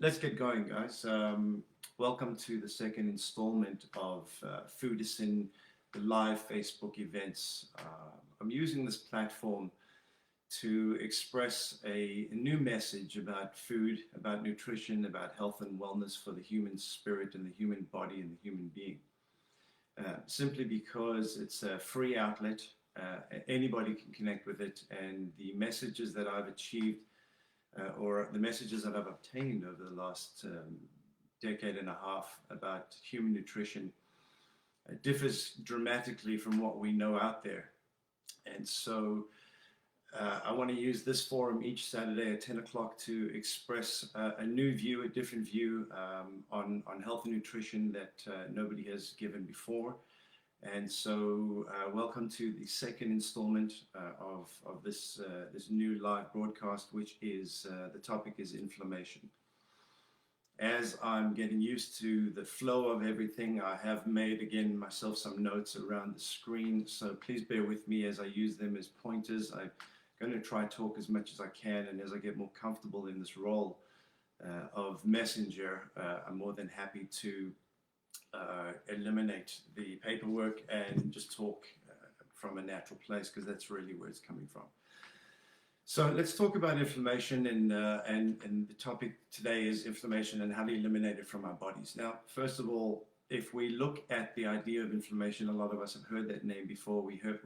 Let's get going, guys. Welcome to the second installment of Foodicyn, the live Facebook events. I'm using this platform to express a new message about food, about nutrition, about health and wellness for the human spirit and the human body and the human being. Simply because it's a free outlet, anybody can connect with it, and the messages that I've achieved or the messages that I've obtained over the last decade and a half about human nutrition differs dramatically from what we know out there. And so I want to use this forum each Saturday at 10 o'clock to express a new view, a different view on health and nutrition that nobody has given before. And so welcome to the second installment of this new live broadcast, which is the topic is inflammation. As I'm getting used to the flow of everything, I have made again myself some notes around the screen, so please bear with me as I use them as pointers. I'm going to try to talk as much as I can, and as I get more comfortable in this role of messenger, I'm more than happy to eliminate the paperwork and just talk from a natural place, because that's really where it's coming from. So let's talk about inflammation, and the topic today is inflammation and how to eliminate it from our bodies. Now, first of all, if we look at the idea of inflammation, a lot of us have heard that name before. We've heard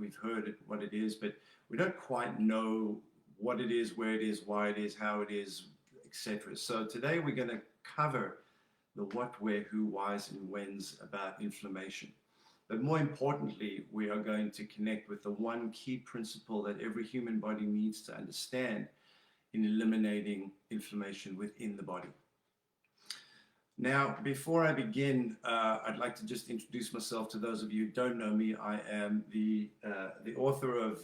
it, what it is, but we don't quite know what it is, where it is, why it is, how it is, etc. So today we're going to cover the what, where, who, whys, and whens about inflammation. But more importantly, we are going to connect with the one key principle that every human body needs to understand in eliminating inflammation within the body. Now, before I begin, I'd like to just introduce myself to those of you who don't know me. I am the author of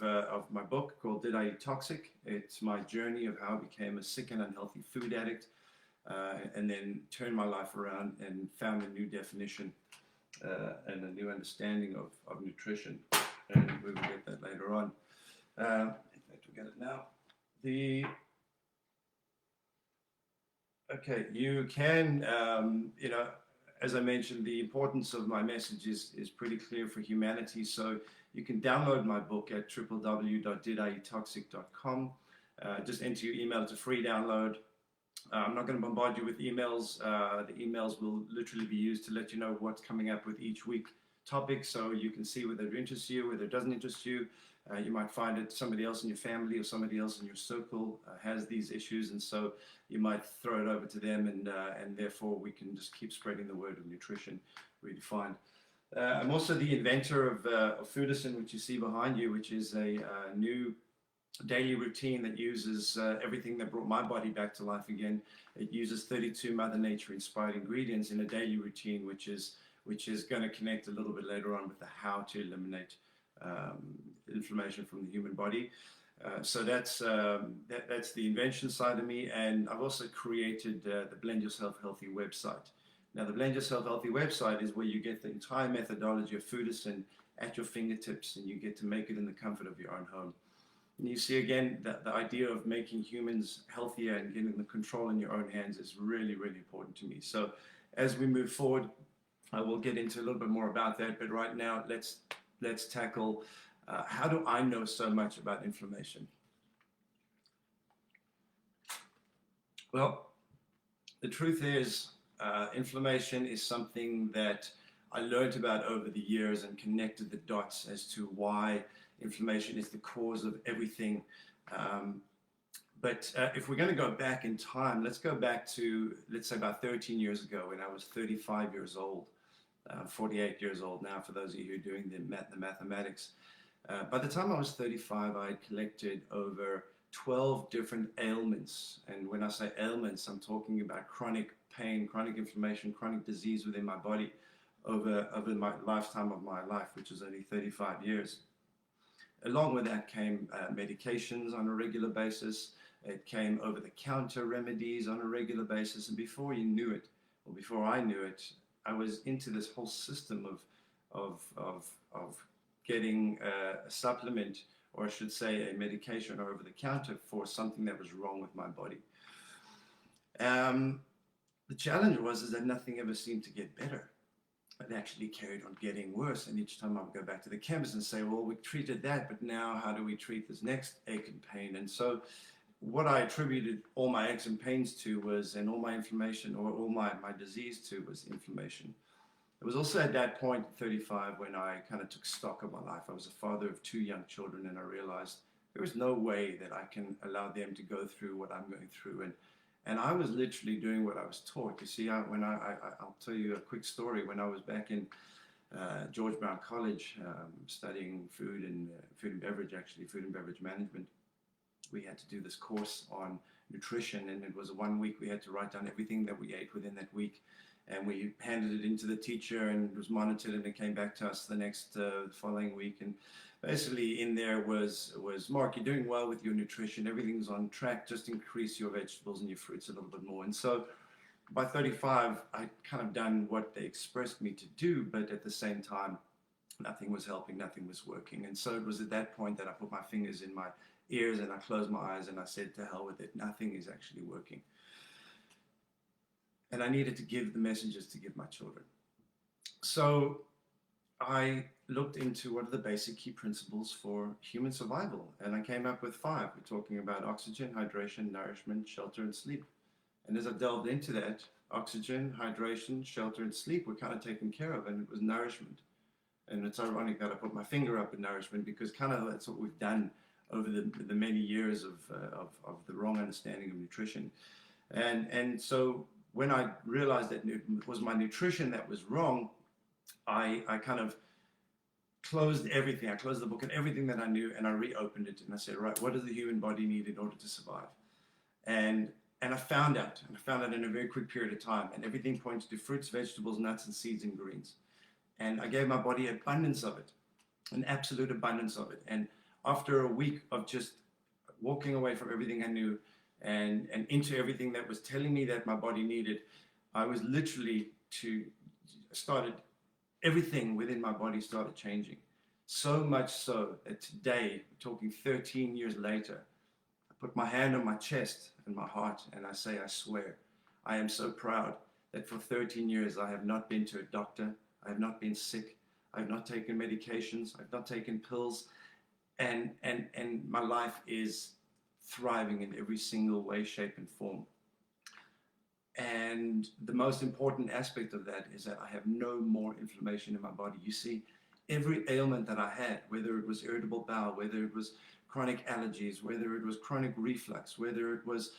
my book called Did I Eat Toxic? It's my journey of how I became a sick and unhealthy food addict. And then turned my life around and found a new definition and a new understanding of nutrition. And we will get that later on. In fact, we'll get it now. Okay, you can, as I mentioned, the importance of my message is pretty clear for humanity. So you can download my book at www.dideattoxic.com. Just enter your email. It's a free download. I'm not going to bombard you with emails. The emails will literally be used to let you know what's coming up with each week topic, so you can see whether it interests you, whether it doesn't interest you. You might find that somebody else in your family or somebody else in your circle has these issues, and so you might throw it over to them, and therefore we can just keep spreading the word of nutrition, really fine. I'm also the inventor of Foodicyn, which you see behind you, which is a new daily routine that uses everything that brought my body back to life again. It uses 32 Mother Nature inspired ingredients in a daily routine, which is going to connect a little bit later on with the how to eliminate inflammation from the human body. So that's the invention side of me, and I've also created the Blend Yourself Healthy website. Now, the Blend Yourself Healthy website is where you get the entire methodology of Foodicyn at your fingertips, and you get to make it in the comfort of your own home. And you see again that the idea of making humans healthier and getting the control in your own hands is really, really important to me. So as we move forward, I will get into a little bit more about that. But right now, let's tackle how do I know so much about inflammation? Well, the truth is inflammation is something that I learned about over the years and connected the dots as to why inflammation is the cause of everything. But if we're going to go back in time, let's go back to, let's say, about 13 years ago when I was 35 years old, 48 years old now for those of you who are doing the mathematics. By the time I was 35, I had collected over 12 different ailments. And when I say ailments, I'm talking about chronic pain, chronic inflammation, chronic disease within my body over my lifetime of my life, which is only 35 years. Along with that came medications on a regular basis. It came over-the-counter remedies on a regular basis. And before you knew it, or before I knew it, I was into this whole system of getting a supplement, or I should say a medication over the counter for something that was wrong with my body. the challenge was is that nothing ever seemed to get better. It actually carried on getting worse. And each time I would go back to the chemist and say, well, we treated that, but now how do we treat this next ache and pain? And so what I attributed all my aches and pains to was, and all my inflammation, or all my disease to, was inflammation. It was also at that point, 35, when I kind of took stock of my life. I was a father of 2 young children, and I realized there is no way that I can allow them to go through what I'm going through. And I was literally doing what I was taught. You see, I'll tell you a quick story. When I was back in George Brown College, studying food and beverage, actually, food and beverage management, we had to do this course on nutrition, and it was a 1 week. We had to write down everything that we ate within that week, and we handed it into the teacher, and it was monitored, and it came back to us the next following week. And basically in there was, Mark, you're doing well with your nutrition, everything's on track, just increase your vegetables and your fruits a little bit more. And so by 35, I'd kind of done what they expressed me to do, but at the same time, nothing was helping, nothing was working. And so it was at that point that I put my fingers in my ears and I closed my eyes and I said, to hell with it, nothing is actually working. And I needed to give the messages to give my children. So I looked into what are the basic key principles for human survival, and I came up with 5. We're talking about oxygen, hydration, nourishment, shelter, and sleep. And as I delved into that, oxygen, hydration, shelter, and sleep were kind of taken care of, and it was nourishment. And it's ironic that I put my finger up at nourishment, because kind of that's what we've done over the many years of the wrong understanding of nutrition. And so when I realized that it was my nutrition that was wrong, I kind of closed everything. I closed the book and everything that I knew, and I reopened it, and I said, right, what does the human body need in order to survive? And I found out in a very quick period of time, and everything points to fruits, vegetables, nuts, and seeds and greens. And I gave my body abundance of it, an absolute abundance of it. And after a week of just walking away from everything I knew and into everything that was telling me that my body needed, I was literally everything within my body started changing. So much so that today, talking 13 years later, I put my hand on my chest and my heart and I say, I swear, I am so proud that for 13 years I have not been to a doctor, I have not been sick, I have not taken medications, I've not taken pills, and my life is thriving in every single way, shape, and form. And the most important aspect of that is that I have no more inflammation in my body. You see, every ailment that I had, whether it was irritable bowel, whether it was chronic allergies, whether it was chronic reflux, whether it was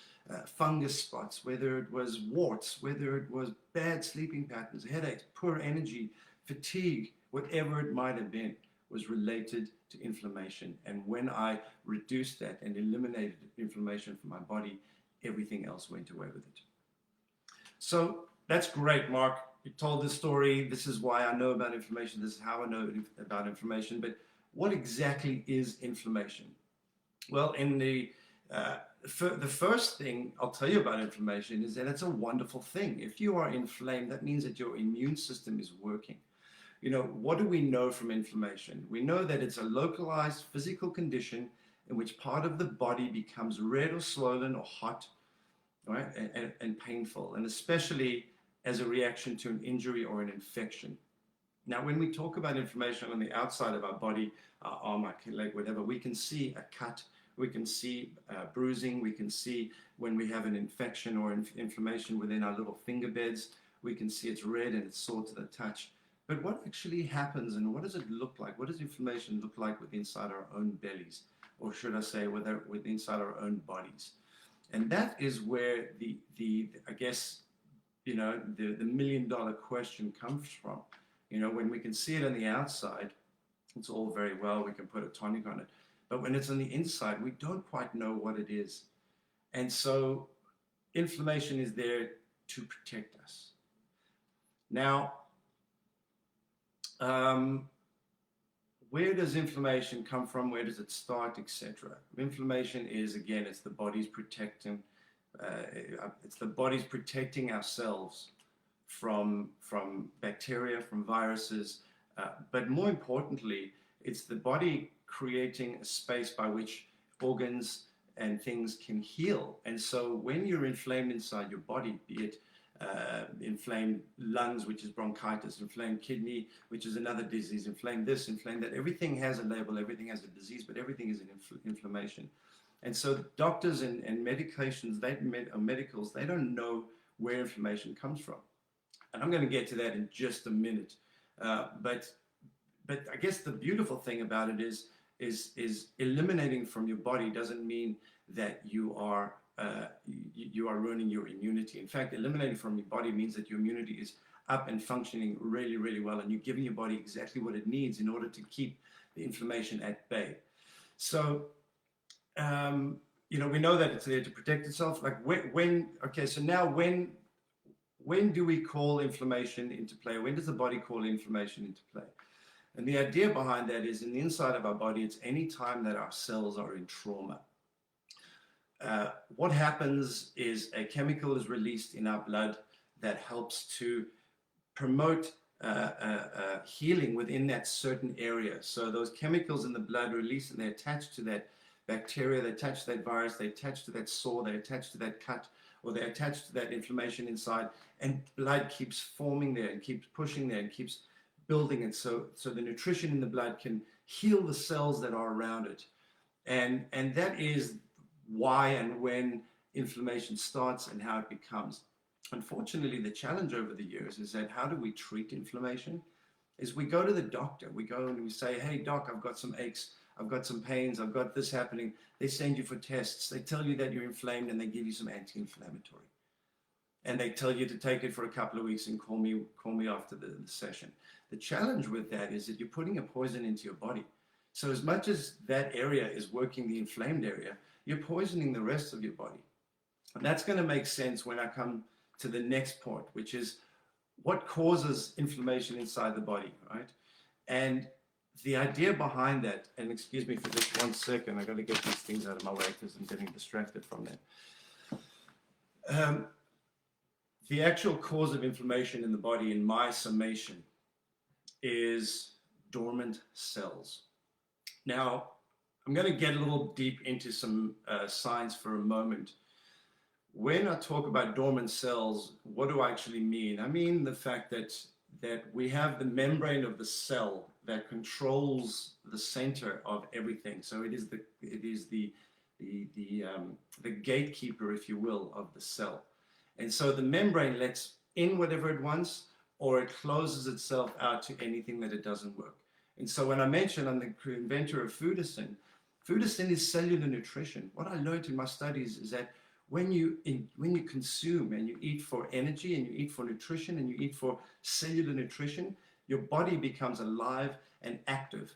fungus spots, whether it was warts, whether it was bad sleeping patterns, headaches, poor energy, fatigue, whatever it might have been, was related to inflammation. And when I reduced that and eliminated inflammation from my body, everything else went away with it. So that's great, Mark. You told this story. This is why I know about inflammation. This is how I know about inflammation. But what exactly is inflammation? Well, in the first thing I'll tell you about inflammation is that it's a wonderful thing. If you are inflamed, that means that your immune system is working. You know, what do we know from inflammation? We know that it's a localized physical condition in which part of the body becomes red or swollen or hot, right, and painful, and especially as a reaction to an injury or an infection. Now, when we talk about inflammation on the outside of our body, our arm, our leg, whatever, we can see a cut, we can see bruising, we can see when we have an infection or inflammation within our little finger beds, we can see it's red and it's sore to the touch. But what actually happens, and what does it look like? What does inflammation look like within inside our own bellies? Or should I say within inside our own bodies? And that is where the I guess, you know, the $1 million question comes from. You know, when we can see it on the outside, it's all very well, we can put a tonic on it. But when it's on the inside, we don't quite know what it is. And so inflammation is there to protect us. Now, where does inflammation come from? Where does it start, etc.? Inflammation is, again, it's the body's protecting. It's the body's protecting ourselves from bacteria, from viruses, but more importantly, it's the body creating a space by which organs and things can heal. And so when you're inflamed inside your body, be it inflamed lungs, which is bronchitis, inflamed kidney, which is another disease, inflamed this, inflamed that. Everything has a label, everything has a disease, but everything is an inflammation. And so doctors and medications, medicals, they don't know where inflammation comes from. And I'm going to get to that in just a minute. But I guess the beautiful thing about it is eliminating from your body doesn't mean that you are ruining your immunity. In fact, eliminating from your body means that your immunity is up and functioning really, really well, and you're giving your body exactly what it needs in order to keep the inflammation at bay. So, we know that it's there to protect itself. Like when do we call inflammation into play? When does the body call inflammation into play? And the idea behind that is in the inside of our body, it's any time that our cells are in trauma. What happens is a chemical is released in our blood that helps to promote healing within that certain area. So those chemicals in the blood release and they attach to that bacteria, they attach to that virus, they attach to that sore, they attach to that cut, or they attach to that inflammation inside, and blood keeps forming there and keeps pushing there and keeps building it. So the nutrition in the blood can heal the cells that are around it. And that is why and when inflammation starts and how it becomes. Unfortunately, the challenge over the years is that how do we treat inflammation? Is we go to the doctor. We go and we say, hey, doc, I've got some aches, I've got some pains, I've got this happening. They send you for tests. They tell you that you're inflamed and they give you some anti-inflammatory. And they tell you to take it for a couple of weeks and call me after the session. The challenge with that is that you're putting a poison into your body. So as much as that area is working the inflamed area, you're poisoning the rest of your body. And that's going to make sense when I come to the next point, which is what causes inflammation inside the body, right? And the idea behind that, and excuse me for just 1 second, I got to get these things out of my way because I'm getting distracted from them. The actual cause of inflammation in the body, in my summation, is dormant cells. Now, I'm going to get a little deep into some science for a moment. When I talk about dormant cells, what do I actually mean? I mean the fact that we have the membrane of the cell that controls the center of everything. So it is the gatekeeper, if you will, of the cell. And so the membrane lets in whatever it wants, or it closes itself out to anything that it doesn't work. And so when I mentioned I'm the inventor of Foodicyn, Foodicyn is cellular nutrition. What I learned in my studies is that when you consume and you eat for energy and you eat for nutrition and you eat for cellular nutrition, your body becomes alive and active.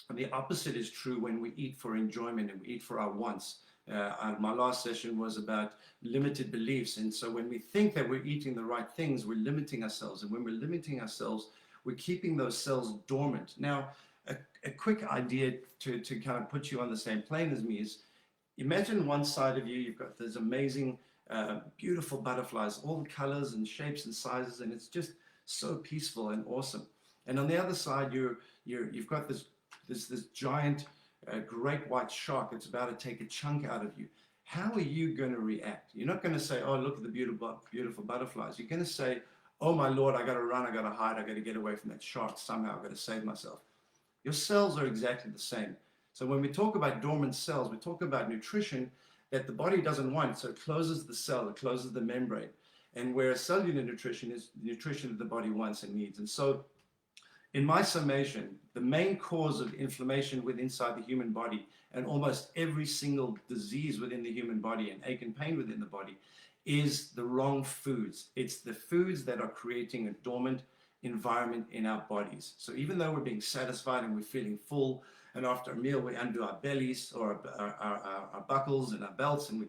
And the opposite is true when we eat for enjoyment and we eat for our wants. My last session was about limited beliefs. And so when we think that we're eating the right things, we're limiting ourselves. And when we're limiting ourselves, we're keeping those cells dormant. Now, a quick idea to kind of put you on the same plane as me is, imagine one side of you, you've got these amazing, beautiful butterflies, all colors and shapes and sizes, and it's just so peaceful and awesome. And on the other side, you've got this giant, great white shark that's about to take a chunk out of you. How are you going to react? You're not going to say, oh, look at the beautiful butterflies. You're going to say, oh my Lord, I got to run, I got to hide, I got to get away from that shark somehow, I got to save myself. Your cells are exactly the same. So when we talk about dormant cells, we talk about nutrition that the body doesn't want. So it closes the cell, it closes the membrane. And where cellular nutrition is nutrition that the body wants and needs. And so in my summation, the main cause of inflammation inside the human body and almost every single disease within the human body and ache and pain within the body is the wrong foods. It's the foods that are creating a dormant environment in our bodies. So even though we're being satisfied and we're feeling full, and after a meal we undo our bellies or our buckles and our belts, and we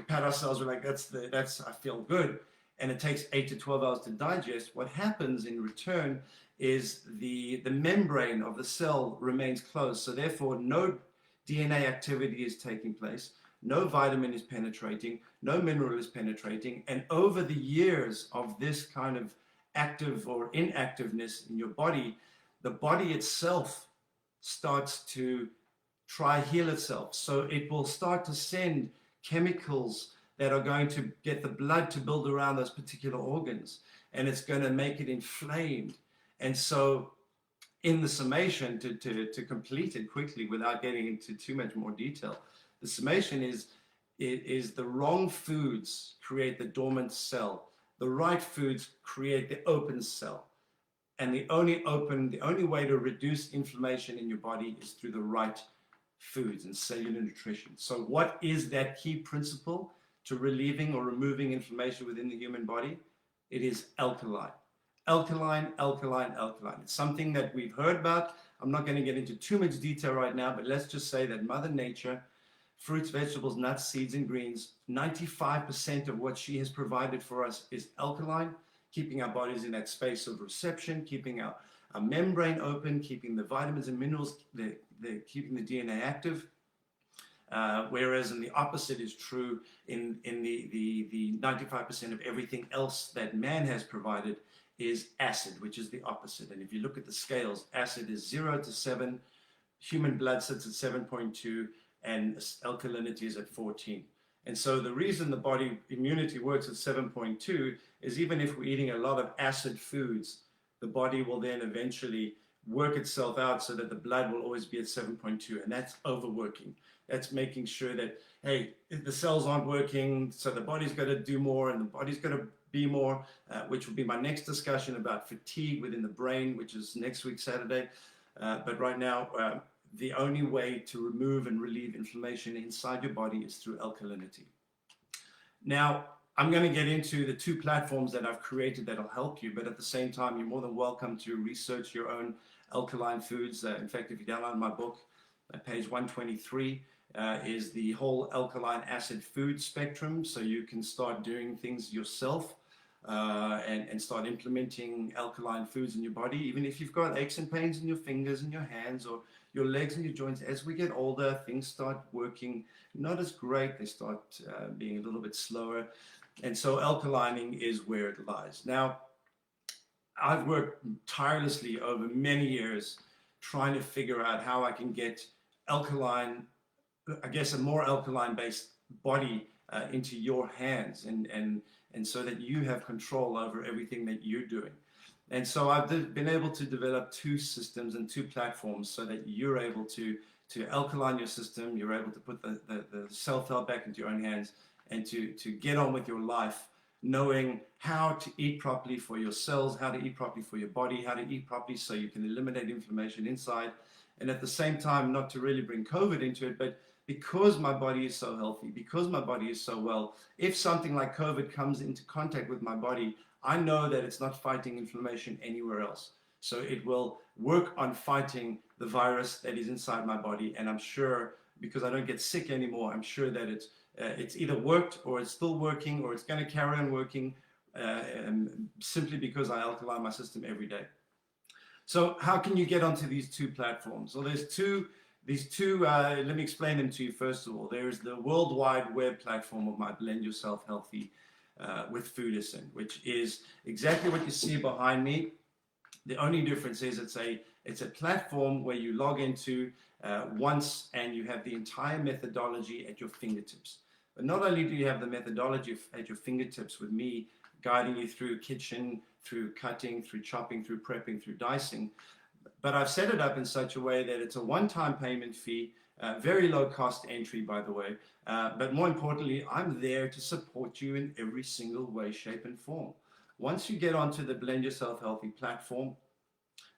pat ourselves, we're like, that's I feel good, and it takes 8 to 12 hours to digest. What happens in return is the membrane of the cell remains closed, so therefore no DNA activity is taking place, no vitamin is penetrating, no mineral is penetrating, and over the years of this kind of active or inactiveness in your body, the body itself starts to try heal itself. So it will start to send chemicals that are going to get the blood to build around those particular organs, and it's going to make it inflamed. And so in the summation, to complete it quickly without getting into too much more detail, the summation is the wrong foods create the dormant cell. The right foods create the open cell. And the only way to reduce inflammation in your body is through the right foods and cellular nutrition. So what is that key principle to relieving or removing inflammation within the human body? It is alkaline. Alkaline, alkaline, alkaline. It's something that we've heard about. I'm not going to get into too much detail right now, but let's just say that Mother Nature, fruits, vegetables, nuts, seeds, and greens, 95% of what she has provided for us is alkaline, keeping our bodies in that space of reception, keeping our membrane open, keeping the vitamins and minerals, keeping the DNA active. Whereas in the opposite is true in the 95% of everything else that man has provided is acid, which is the opposite. And if you look at the scales, acid is 0 to 7, human blood sits at 7.2, and alkalinity is at 14. And so the reason the body immunity works at 7.2 is even if we're eating a lot of acid foods, the body will then eventually work itself out so that the blood will always be at 7.2, and that's overworking. That's making sure that, hey, the cells aren't working, so the body's got to do more, and the body's got to be more, which will be my next discussion about fatigue within the brain, which is next week, Saturday. But right now, the only way to remove and relieve inflammation inside your body is through alkalinity. Now, I'm going to get into the two platforms that I've created that'll help you, but at the same time, you're more than welcome to research your own alkaline foods. In fact, if you download my book, page 123 is the whole alkaline acid food spectrum, so you can start doing things yourself and start implementing alkaline foods in your body, even if you've got aches and pains in your fingers and your hands or your legs and your joints. As we get older, things start working not as great. They start being a little bit slower. And so alkalining is where it lies. Now, I've worked tirelessly over many years trying to figure out how I can get alkaline, I guess a more alkaline-based body into your hands and so that you have control over everything that you're doing. And so I've been able to develop two systems and two platforms so that you're able to alkaline your system, you're able to put the self-help back into your own hands and to get on with your life, knowing how to eat properly for your cells, how to eat properly for your body, how to eat properly so you can eliminate inflammation inside. And at the same time, not to really bring COVID into it, but because my body is so healthy, because my body is so well, if something like COVID comes into contact with my body, I know that it's not fighting inflammation anywhere else. So it will work on fighting the virus that is inside my body. And I'm sure, because I don't get sick anymore, I'm sure that it's either worked or it's still working or it's going to carry on working simply because I alkaline my system every day. So how can you get onto these two platforms? Well, these two, let me explain them to you first of all. There's the World Wide Web platform of my Blend Yourself Healthy with Foodicyn, which is exactly what you see behind me. The only difference is it's a platform where you log into once and you have the entire methodology at your fingertips. But not only do you have the methodology at your fingertips with me guiding you through kitchen, through cutting, through chopping, through prepping, through dicing, but I've set it up in such a way that it's a one-time payment fee, very low cost entry, by the way. But more importantly, I'm there to support you in every single way, shape, and form. Once you get onto the Blend Yourself Healthy platform,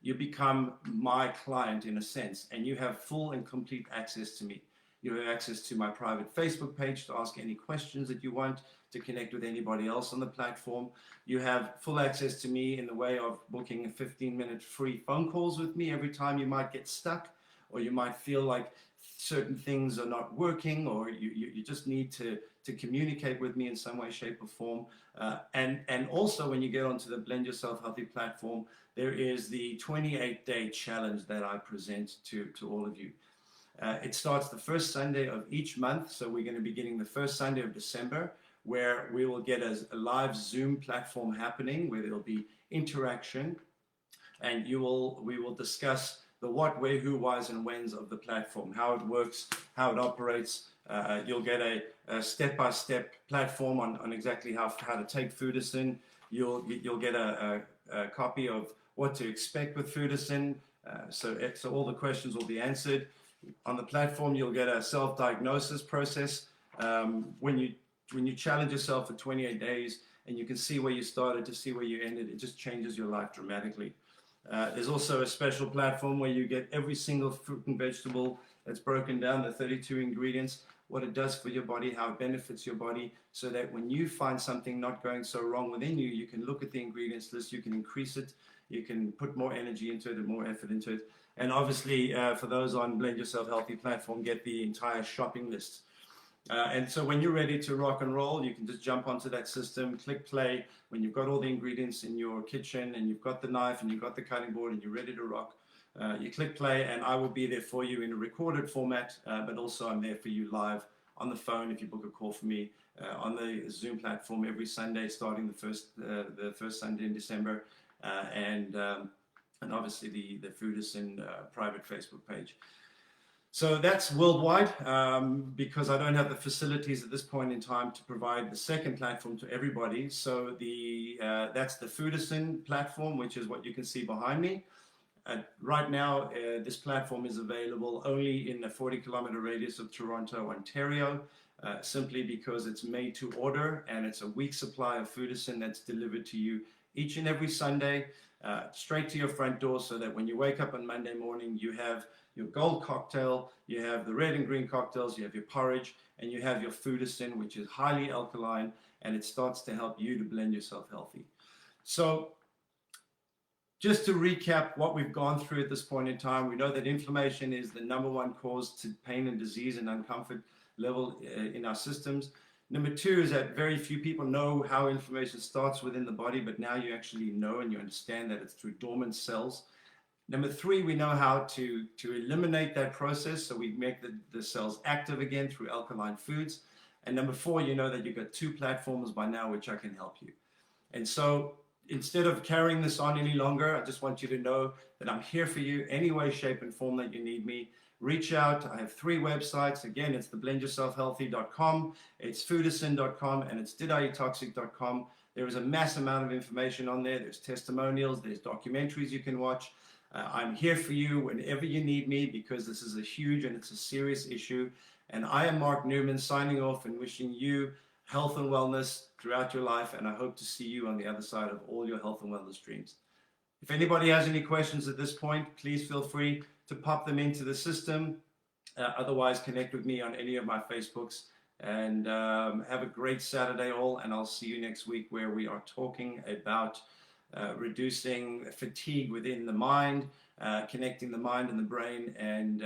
you become my client in a sense, and you have full and complete access to me. You have access to my private Facebook page to ask any questions that you want, to connect with anybody else on the platform. You have full access to me in the way of booking 15-minute free phone calls with me every time you might get stuck, or you might feel like certain things are not working, or you just need to communicate with me in some way, shape, or form. And also, when you get onto the Blend Yourself Healthy platform, there is the 28-day challenge that I present to all of you. It starts the first Sunday of each month, so we're going to be beginning the first Sunday of December, where we will get a live Zoom platform happening, where there will be interaction, and we will discuss the what, where, who, whys, and whens of the platform, how it works, how it operates, You'll get a step-by-step platform on exactly how to take Foodicyn. You'll get a copy of what to expect with Foodicyn. So all the questions will be answered. On the platform, you'll get a self-diagnosis process. When you challenge yourself for 28 days and you can see where you started to see where you ended, it just changes your life dramatically. There's also a special platform where you get every single fruit and vegetable that's broken down, the 32 ingredients, what it does for your body, how it benefits your body, so that when you find something not going so wrong within you, you can look at the ingredients list, you can increase it, you can put more energy into it and more effort into it. And obviously, for those on Blend Yourself Healthy platform, get the entire shopping list. And so when you're ready to rock and roll, you can just jump onto that system, click play. When you've got all the ingredients in your kitchen and you've got the knife and you've got the cutting board and you're ready to rock, you click play and I will be there for you in a recorded format, but also I'm there for you live on the phone if you book a call for me on the Zoom platform every Sunday, starting the first Sunday in December, and obviously the Foodicyn private Facebook page. So that's worldwide, because I don't have the facilities at this point in time to provide the second platform to everybody. So that's the Foodicyn platform, which is what you can see behind me. Right now, this platform is available only in a 40-kilometer radius of Toronto, Ontario, simply because it's made to order and it's a week's supply of Foodicyn that's delivered to you each and every Sunday, straight to your front door, so that when you wake up on Monday morning, you have your gold cocktail, you have the red and green cocktails, you have your porridge, and you have your Foodicyn, which is highly alkaline, and it starts to help you to blend yourself healthy. So just to recap what we've gone through at this point in time, we know that inflammation is the #1 cause to pain and disease and uncomfort level in our systems. Number 2 is that very few people know how inflammation starts within the body, but now you actually know and you understand that it's through dormant cells. Number 3, we know how to eliminate that process, so we make the cells active again through alkaline foods. And number 4, you know that you've got 2 platforms by now which I can help you. And so instead of carrying this on any longer, I just want you to know that I'm here for you any way, shape, and form that you need me. Reach out. I have 3 websites. Again, it's the blendyourselfhealthy.com, it's foodicyn.com, and it's didIEtoxic.com. There is a mass amount of information on there. There's testimonials, there's documentaries you can watch. I'm here for you whenever you need me, because this is a huge and it's a serious issue. And I am Mark Newman, signing off and wishing you health and wellness throughout your life, and I hope to see you on the other side of all your health and wellness dreams. If anybody has any questions at this point, please feel free to pop them into the system. Otherwise, connect with me on any of my Facebooks. And have a great Saturday all, and I'll see you next week, where we are talking about reducing fatigue within the mind, connecting the mind and the brain, and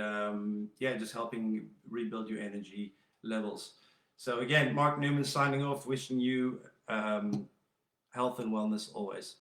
just helping rebuild your energy levels. So again, Mark Newman signing off, wishing you health and wellness always.